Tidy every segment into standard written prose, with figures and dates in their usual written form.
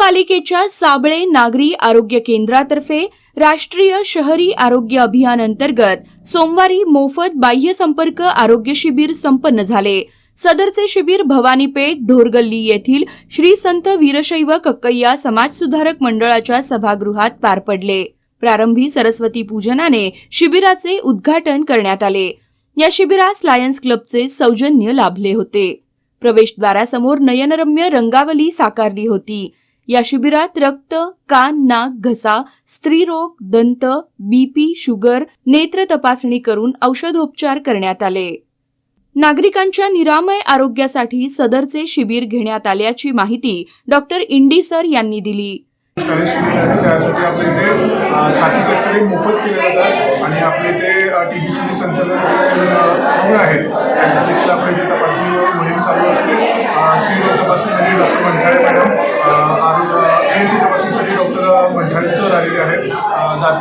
महापालिकेच्या साबळे नागरी आरोग्य केंद्रातर्फे राष्ट्रीय शहरी आरोग्य अभियान अंतर्गत सोमवारी मोफत बाह्य संपर्क आरोग्य शिबिर संपन्न झाले। सदरचे शिबिर भवानीपेठ ढोरगल्ली येथील श्री संत वीरशैव कक्कय्या समाजसुधारक मंडळाच्या सभागृहात पार पडले। प्रारंभी सरस्वती पूजनाने शिबिराचे उद्घाटन करण्यात आले। या शिबिरास लायन्स क्लबचे सौजन्य लाभले होते। प्रवेशद्वारासमोर नयनरम्य रंगावली साकारली होती। या शिबिरात रक्त, कान, नाक, घसा, स्त्रीरोग, दंत, बीपी, शुगर, नेत्र तपासणी करून औषधोपचार करण्यात आले। नागरिकांच्या निरामय आरोग्यासाठी सदरचे शिबिर घेण्यात आल्याची माहिती डॉक्टर इंडी सर यांनी दिली। त्यासाठी आपल्या इथे छातीचे एक्सरे मोफत केले जातात आणि आपल्या इथे टीबीचे संसर्ग रुग्ण आहेत त्यांच्या देखील आपल्या इथे तपासणी मोहीम चालू असते। स्त्रीरोग तपासणीमध्ये डॉक्टर मंठाळे मॅडम, ANT तपासणीसाठी डॉक्टर मंठाळे सर आलेले आहेत,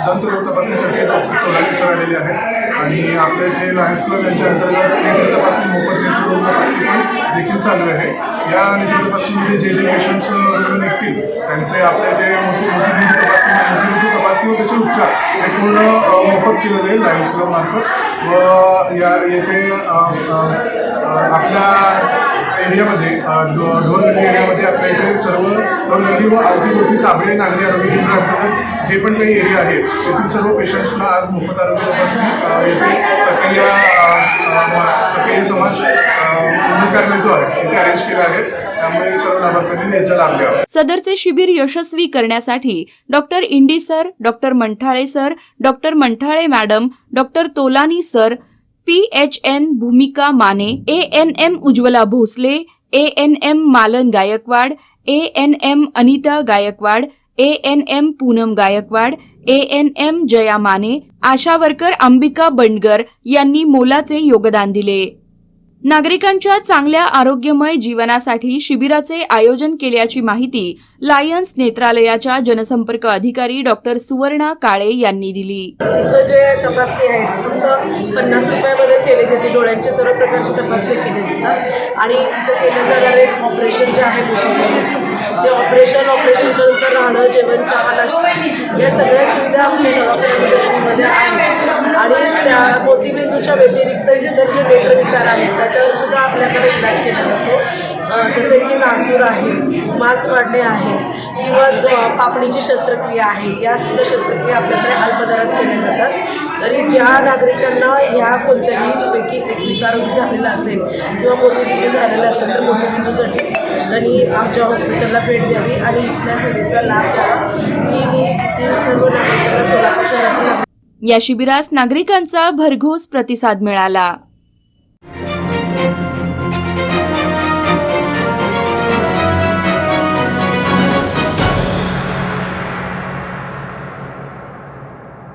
दंतरोग तपासणीसाठी डॉक्टर तोलानी सर आलेले आहेत आणि आपल्या इथे लायन्स क्लब यांच्या अंतर्गत नेत्र तपासणी मोफत नेत्ररोग तपासणी पण देखील चालू आहे। या नेत्र तपासणीमध्ये जे पेशंट्स रुग्ण निघतील त्यांचे आपल्या इथे मोठी तपासणी व त्याचे उपचार हे पूर्ण मोफत केलं जाईल लायन्स क्लब मार्फत। व येथे आपल्या एरियामध्ये ढोरगल्ली एरियामध्ये आपल्या इथे सर्व ढोरगल्ली व अवतीभोवती साबळे नागरी आरोग्य केंद्रांतर्गत जे पण काही एरिया आहे तेथील सर्व पेशंट्सना आज मोफत आरोग्य तपासणी येथे कक्कय्या समाज कार्यालय जो आहे तिथे अरेंज केला आहे, त्यामुळे सर्व लाभार्थ्यांनी याचा लाभ घ्यावा। सदरचे शिबिर यशस्वी करण्यासाठी doctor Indi sir, doctor Manthale sir, doctor Manthale madam, doctor Tolani sir, PHN Bhumika Mane, ANM Ujjwala Bhosale, ANM Malan Gaikwad, ANM Anita Gaikwad, ANM Poonam Gaikwad, ANM Jaya Mane, Asha worker Ambika Bandgar यांनी मोलाचे योगदान दिले। नागरिकांच्या चांगल्या आरोग्यमय जीवनासाठी शिबिराचे आयोजन केल्याची माहिती लायन्स नेत्रालयाच्या जनसंपर्क अधिकारी डॉक्टर सुवर्णा काळे यांनी दिली। इथं जे तपासणी आहे फक्त 50 रुपयामध्ये केली जाते। डोळ्यांची सर्व प्रकारची तपासणी केली जाते आणि इथं केले जाणारे ऑपरेशन जे आहे ते ऑपरेशनच्या नंतर राहणं, जेवण, चहा, नाश्ता या सगळ्या सुविधा आमच्या दवाखान्यामध्ये आहेत आणि त्या मोतीबिंदूच्या व्यतिरिक्त इतर जे नेत्रविकार आहेत त्याच्यावर सुद्धा आपल्याकडे इलाज केला जातो। जसे की नासूर आहे, मांस वाढणे आहे किंवा पापणीची शस्त्रक्रिया आहे, या सुद्धा शस्त्रक्रिया आपल्याकडे अल्पदरात केल्या जातात। तरी ज्या नागरिकांना ह्या कोणत्याही पैकी एक विकार झालेला असेल किंवा मोतीबिंदू झालेला असेल तर मोतीबिंदूसाठी त्यांनी आमच्या हॉस्पिटलला भेट द्यावी आणि इथल्या सेवेचा लाभ घ्यावा ही मी सर्व नागरिकांना सोलापूर शहरातील या शिबिरास नागरिकांचा भरघोस प्रतिसाद मिळाला।